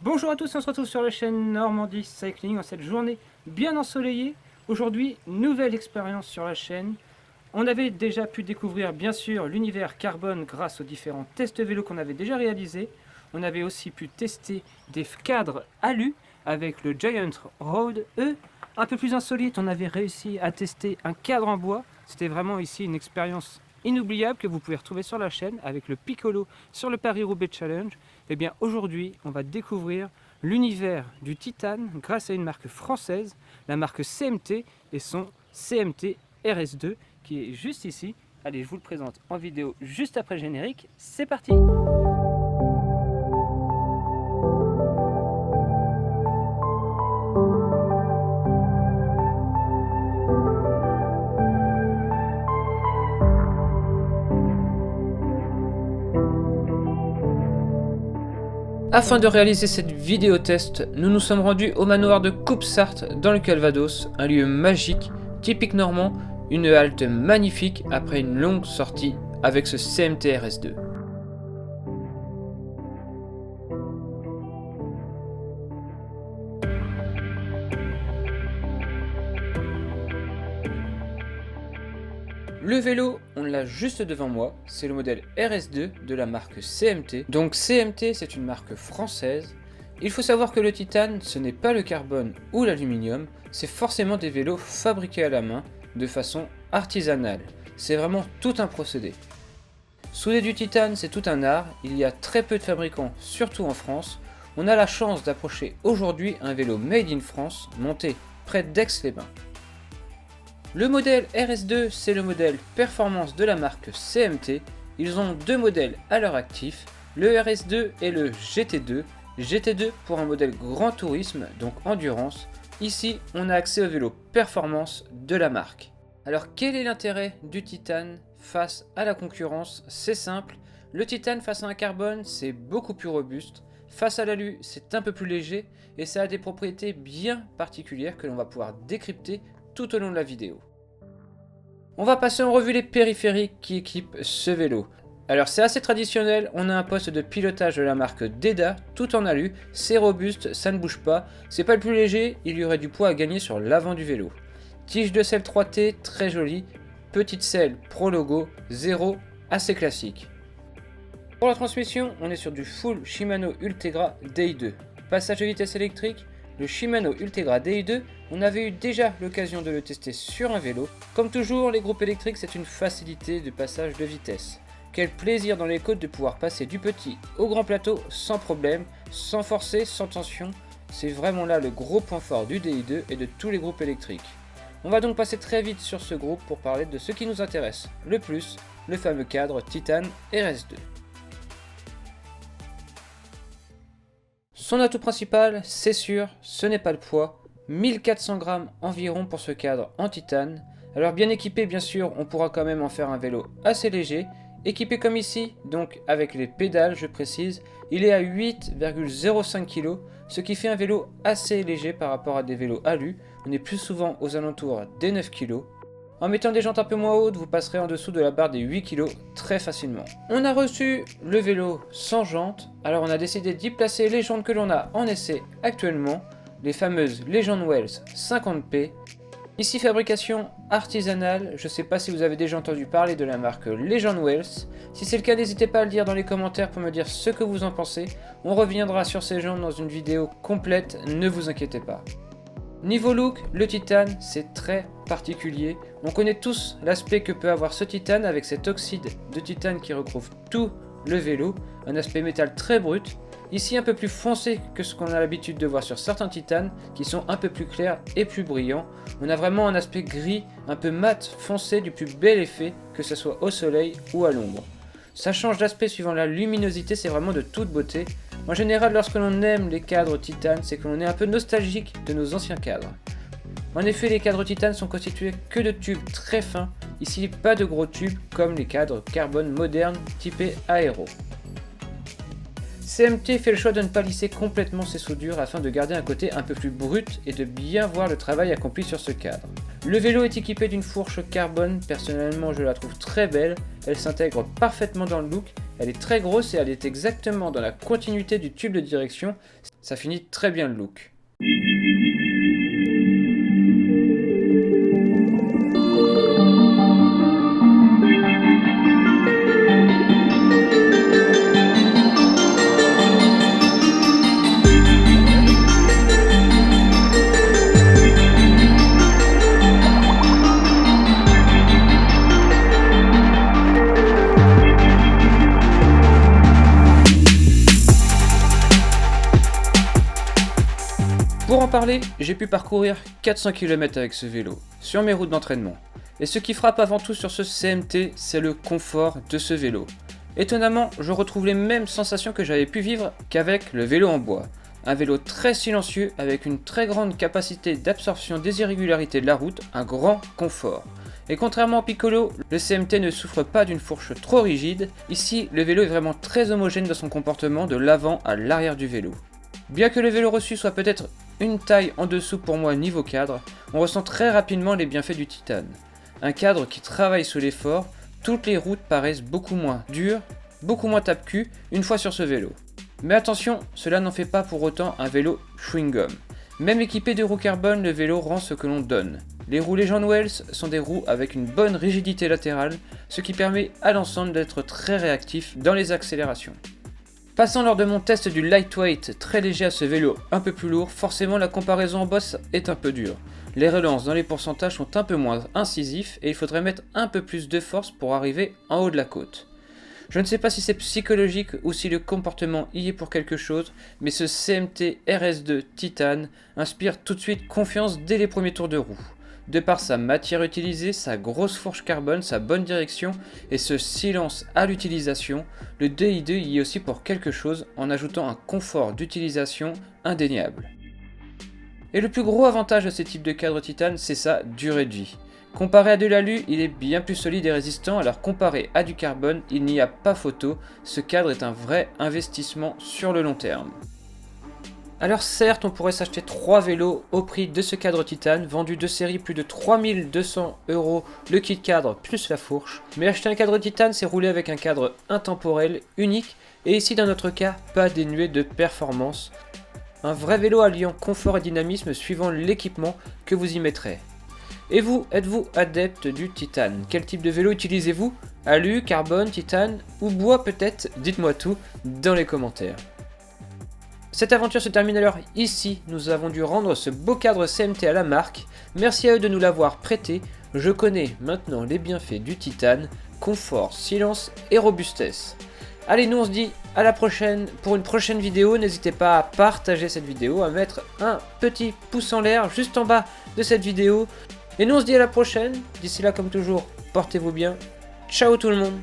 Bonjour à tous, on se retrouve sur la chaîne Normandie Cycling en cette journée bien ensoleillée. Aujourd'hui, nouvelle expérience sur la chaîne. On avait déjà pu découvrir bien sûr l'univers carbone grâce aux différents tests vélos qu'on avait déjà réalisés. On avait aussi pu tester des cadres alu avec le Giant Road E. Un peu plus insolite, on avait réussi à tester un cadre en bois. C'était vraiment ici une expérience inoubliable que vous pouvez retrouver sur la chaîne avec le Piccolo sur le Paris-Roubaix Challenge. Et bien aujourd'hui, on va découvrir l'univers du titane grâce à une marque française, la marque CMT et son CMT RS2 qui est juste ici. Allez, je vous le présente en vidéo juste après le générique. C'est parti! Afin de réaliser cette vidéo test, nous nous sommes rendus au manoir de Coupe-Sarthe dans le Calvados, un lieu magique, typique normand, une halte magnifique après une longue sortie avec ce CMT RS2. Le vélo, on l'a juste devant moi, c'est le modèle RS2 de la marque CMT. Donc CMT, c'est une marque française. Il faut savoir que le titane, ce n'est pas le carbone ou l'aluminium, c'est forcément des vélos fabriqués à la main, de façon artisanale. C'est vraiment tout un procédé. Souder du titane, c'est tout un art, il y a très peu de fabricants, surtout en France. On a la chance d'approcher aujourd'hui un vélo made in France, monté près d'Aix-les-Bains. Le modèle RS2, c'est le modèle performance de la marque CMT. Ils ont deux modèles à leur actif, le RS2 et le GT2. GT2 pour un modèle grand tourisme, donc endurance. Ici, on a accès au vélo performance de la marque. Alors quel est l'intérêt du titane face à la concurrence? C'est simple, le titane face à un carbone, c'est beaucoup plus robuste. Face à l'alu, c'est un peu plus léger et ça a des propriétés bien particulières que l'on va pouvoir décrypter tout au long de la vidéo. On va passer en revue les périphériques qui équipent ce vélo. Alors c'est assez traditionnel, on a un poste de pilotage de la marque Deda, tout en alu, c'est robuste, ça ne bouge pas, c'est pas le plus léger, il y aurait du poids à gagner sur l'avant du vélo. Tige de selle 3T, très jolie, petite selle Pro Logo, 0, assez classique. Pour la transmission, on est sur du full Shimano Ultegra DI2. Passage de vitesse électrique, le Shimano Ultegra DI2, on avait eu déjà l'occasion de le tester sur un vélo. Comme toujours, les groupes électriques, c'est une facilité de passage de vitesse. Quel plaisir dans les côtes de pouvoir passer du petit au grand plateau sans problème, sans forcer, sans tension. C'est vraiment là le gros point fort du DI2 et de tous les groupes électriques. On va donc passer très vite sur ce groupe pour parler de ce qui nous intéresse le plus, le fameux cadre Titane RS2. Son atout principal, c'est sûr, ce n'est pas le poids, 1400 grammes environ pour ce cadre en titane. Alors bien équipé bien sûr, on pourra quand même en faire un vélo assez léger, équipé comme ici, donc avec les pédales je précise, il est à 8,05 kg, ce qui fait un vélo assez léger par rapport à des vélos alu, on est plus souvent aux alentours des 9 kg. En mettant des jantes un peu moins hautes, vous passerez en dessous de la barre des 8 kg très facilement. On a reçu le vélo sans jantes, alors on a décidé d'y placer les jantes que l'on a en essai actuellement, les fameuses Legend Wells 50P. Ici fabrication artisanale, je ne sais pas si vous avez déjà entendu parler de la marque Legend Wells. Si c'est le cas, n'hésitez pas à le dire dans les commentaires pour me dire ce que vous en pensez. On reviendra sur ces jantes dans une vidéo complète, ne vous inquiétez pas. Niveau look, le titane, c'est très particulier. On connaît tous l'aspect que peut avoir ce titane avec cet oxyde de titane qui recouvre tout le vélo, un aspect métal très brut. Ici un peu plus foncé que ce qu'on a l'habitude de voir sur certains titanes qui sont un peu plus clairs et plus brillants. On a vraiment un aspect gris, un peu mat foncé du plus bel effet, que ce soit au soleil ou à l'ombre. Ça change d'aspect suivant la luminosité, c'est vraiment de toute beauté. En général, lorsque l'on aime les cadres titane, c'est que l'on est un peu nostalgique de nos anciens cadres. En effet, les cadres titane sont constitués que de tubes très fins, ici pas de gros tubes comme les cadres carbone modernes typés aéro. CMT fait le choix de ne pas lisser complètement ses soudures afin de garder un côté un peu plus brut et de bien voir le travail accompli sur ce cadre. Le vélo est équipé d'une fourche carbone, personnellement je la trouve très belle, elle s'intègre parfaitement dans le look, elle est très grosse et elle est exactement dans la continuité du tube de direction, ça finit très bien le look. Pour en parler, j'ai pu parcourir 400 km avec ce vélo, sur mes routes d'entraînement. Et ce qui frappe avant tout sur ce CMT, c'est le confort de ce vélo. Étonnamment, je retrouve les mêmes sensations que j'avais pu vivre qu'avec le vélo en bois. Un vélo très silencieux avec une très grande capacité d'absorption des irrégularités de la route, un grand confort. Et contrairement au Piccolo, le CMT ne souffre pas d'une fourche trop rigide. Ici, le vélo est vraiment très homogène dans son comportement de l'avant à l'arrière du vélo. Bien que le vélo reçu soit peut-être une taille en dessous pour moi niveau cadre, on ressent très rapidement les bienfaits du titane. Un cadre qui travaille sous l'effort, toutes les routes paraissent beaucoup moins dures, beaucoup moins tape-cul une fois sur ce vélo. Mais attention, cela n'en fait pas pour autant un vélo chewing-gum. Même équipé de roues carbone, le vélo rend ce que l'on donne. Les roues Legend Wells sont des roues avec une bonne rigidité latérale, ce qui permet à l'ensemble d'être très réactif dans les accélérations. Passant lors de mon test du lightweight très léger à ce vélo un peu plus lourd, forcément la comparaison en bosse est un peu dure. Les relances dans les pourcentages sont un peu moins incisifs et il faudrait mettre un peu plus de force pour arriver en haut de la côte. Je ne sais pas si c'est psychologique ou si le comportement y est pour quelque chose, mais ce CMT RS2 Titane inspire tout de suite confiance dès les premiers tours de roue. De par sa matière utilisée, sa grosse fourche carbone, sa bonne direction et ce silence à l'utilisation, le DI2 y est aussi pour quelque chose en ajoutant un confort d'utilisation indéniable. Et le plus gros avantage de ce type de cadre titane, c'est sa durée de vie. Comparé à de l'alu, il est bien plus solide et résistant, alors comparé à du carbone, il n'y a pas photo, ce cadre est un vrai investissement sur le long terme. Alors certes, on pourrait s'acheter 3 vélos au prix de ce cadre titane, vendu de série plus de 3200 € le kit cadre plus la fourche. Mais acheter un cadre titane, c'est rouler avec un cadre intemporel, unique, et ici dans notre cas, pas dénué de performance. Un vrai vélo alliant confort et dynamisme suivant l'équipement que vous y mettrez. Et vous, êtes-vous adepte du titane? Quel type de vélo utilisez-vous? Alu, carbone, titane ou bois peut-être? Dites-moi tout dans les commentaires. Cette aventure se termine alors ici, nous avons dû rendre ce beau cadre CMT à la marque, merci à eux de nous l'avoir prêté, je connais maintenant les bienfaits du titane, confort, silence et robustesse. Allez, nous on se dit à la prochaine pour une prochaine vidéo, n'hésitez pas à partager cette vidéo, à mettre un petit pouce en l'air juste en bas de cette vidéo, et nous on se dit à la prochaine, d'ici là comme toujours, portez-vous bien, ciao tout le monde.